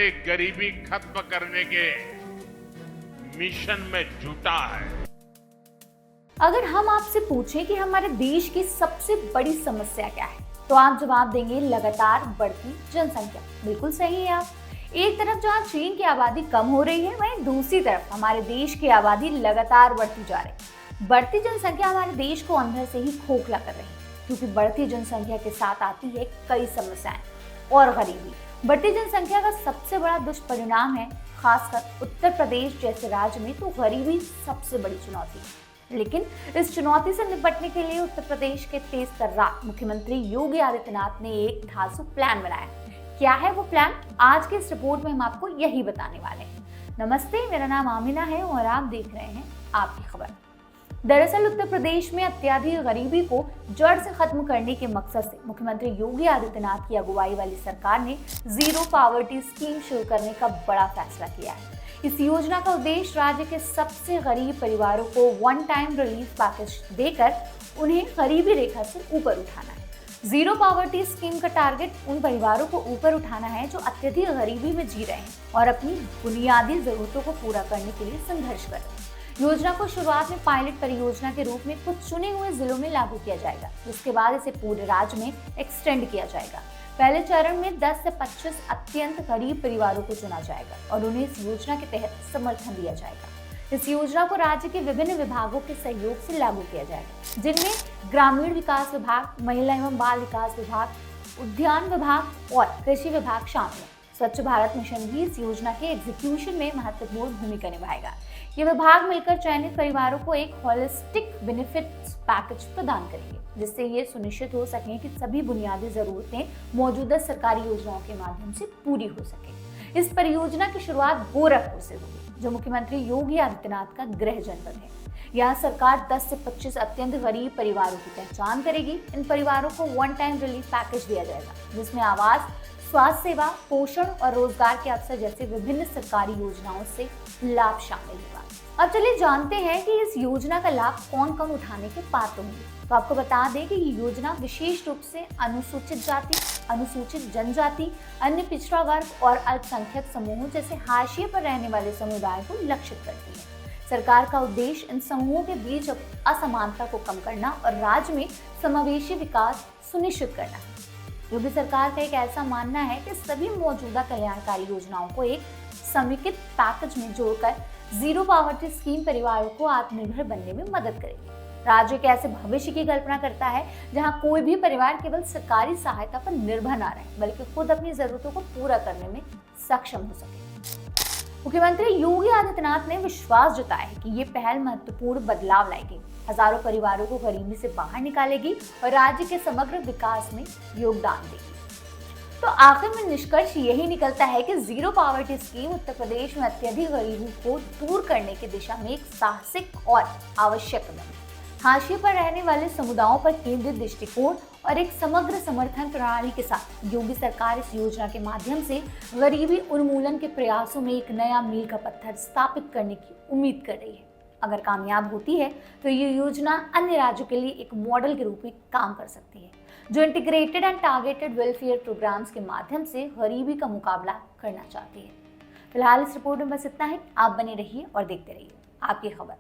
से गरीबी खत्म करने के मिशन में जुटा है। अगर हम आपसे पूछें कि हमारे देश की सबसे बड़ी समस्या क्या है, तो आप जवाब देंगे लगातार बढ़ती जनसंख्या। बिल्कुल सही है आप। एक तरफ जहाँ चीन की आबादी कम हो रही है, वहीं दूसरी तरफ हमारे देश की आबादी लगातार बढ़ती जा रही है। बढ़ती जनसंख्या हमारे देश को अंदर से ही खोखला कर रही है, क्योंकि बढ़ती जनसंख्या के साथ आती है कई समस्याएं और गरीबी। बढ़ती जनसंख्या का सबसे बड़ा दुष्परिणाम है, खासकर उत्तर प्रदेश जैसे राज्य में तो गरीबी सबसे बड़ी चुनौती है। लेकिन इस चुनौती से निपटने के लिए उत्तर प्रदेश के तेज तर्रार मुख्यमंत्री योगी आदित्यनाथ ने एक धांसू प्लान बनाया। क्या है वो प्लान? आज के इस रिपोर्ट में हम आपको यही बताने वाले हैं। नमस्ते, मेरा नाम आमिना है और आप देख रहे हैं आपकी खबर। दरअसल उत्तर प्रदेश में अत्यधिक गरीबी को जड़ से खत्म करने के मकसद से मुख्यमंत्री योगी आदित्यनाथ की अगुवाई वाली सरकार ने जीरो पॉवर्टी स्कीम शुरू करने का बड़ा फैसला किया है। इस योजना का उद्देश्य राज्य के सबसे गरीब परिवारों को वन टाइम रिलीफ पैकेज देकर उन्हें गरीबी रेखा से ऊपर उठाना है। जीरो पॉवर्टी स्कीम का टारगेट उन परिवारों को ऊपर उठाना है जो अत्यधिक गरीबी में जी रहे हैं और अपनी बुनियादी जरूरतों को पूरा करने के लिए संघर्ष कर रहे हैं। योजना को शुरुआत में पायलट परियोजना के रूप में कुछ चुने हुए जिलों में लागू किया जाएगा, जिसके बाद इसे पूरे राज्य में एक्सटेंड किया जाएगा। पहले चरण में 10 से 25 अत्यंत गरीब परिवारों को चुना जाएगा और उन्हें इस योजना के तहत समर्थन दिया जाएगा। इस योजना को राज्य के विभिन्न विभागों के सहयोग से लागू किया जाएगा, जिनमें ग्रामीण विकास विभाग, महिला एवं बाल विकास विभाग, उद्यान विभाग और कृषि विभाग शामिल है। स्वच्छ भारत मिशन भी इस योजना के एग्जीक्यूशन में महत्वपूर्ण भूमिका निभाएगा। ये विभाग मिलकर चयनित परिवारों को एक होलिस्टिक बेनिफिट्स पैकेज प्रदान करेंगे, जिससे ये सुनिश्चित हो सके कि सभी बुनियादी जरूरतें मौजूदा सरकारी योजनाओं के माध्यम से पूरी हो सके। इस परियोजना की शुरुआत गोरखपुर से होगी, जो मुख्यमंत्री योगी आदित्यनाथ का गृह जनपद है। यहाँ सरकार 10 से 25 अत्यंत गरीब परिवारों की पहचान करेगी। इन परिवारों को वन टाइम रिलीफ पैकेज दिया जाएगा, जिसमें आवास, स्वास्थ्य सेवा, पोषण और रोजगार के अवसर जैसे विभिन्न सरकारी योजनाओं से लाभ शामिल होगा। अब चलिए जानते हैं कि इस योजना का लाभ कौन कौन उठाने के पात्र होंगे। तो आपको बता दें कि ये योजना विशेष रूप से अनुसूचित जाति, अनुसूचित जनजाति, अन्य पिछड़ा वर्ग और अल्पसंख्यक समूहों जैसे हाशिए पर रहने वाले समुदायों को लक्षित करती है। सरकार का उद्देश्य इन समूहों के बीच असमानता को कम करना और राज्य में समावेशी विकास सुनिश्चित करना है। योगी सरकार का एक ऐसा मानना है कि सभी मौजूदा कल्याणकारी योजनाओं को एक समेकित पैकेज में जोड़कर जीरो पॉवर्टी स्कीम परिवारों को आत्मनिर्भर बनने में मदद करेगी। राज्य एक ऐसे भविष्य की कल्पना करता है जहां कोई भी परिवार केवल सरकारी सहायता पर निर्भर न रहे, बल्कि खुद अपनी जरूरतों को पूरा करने में सक्षम हो सके। मुख्यमंत्री योगी आदित्यनाथ ने विश्वास जताया है कि ये पहल महत्वपूर्ण बदलाव लाएगी, हजारों परिवारों को गरीबी से बाहर निकालेगी और राज्य के समग्र विकास में योगदान देगी। तो आखिर में निष्कर्ष यही निकलता है कि zero poverty scheme Uttar Pradesh में अत्यधिक गरीबी को दूर करने की दिशा में एक साहसिक और आवश्यक कदम है। हाशिए पर रहने वाले समुदायों पर केंद्रित दृष्टिकोण और एक समग्र समर्थन प्रणाली के साथ योगी सरकार इस योजना के माध्यम से गरीबी उन्मूलन के प्रयासों में एक नया मील का पत्थर स्थापित करने की उम्मीद कर रही है। अगर कामयाब होती है तो ये योजना अन्य राज्यों के लिए एक मॉडल के रूप में काम कर सकती है, जो integrated and targeted welfare programmes के माध्यम से गरीबी का मुकाबला करना चाहती है। फिलहाल इस रिपोर्ट में बस इतना है। आप बने रहिए और देखते रहिए आपकी खबर।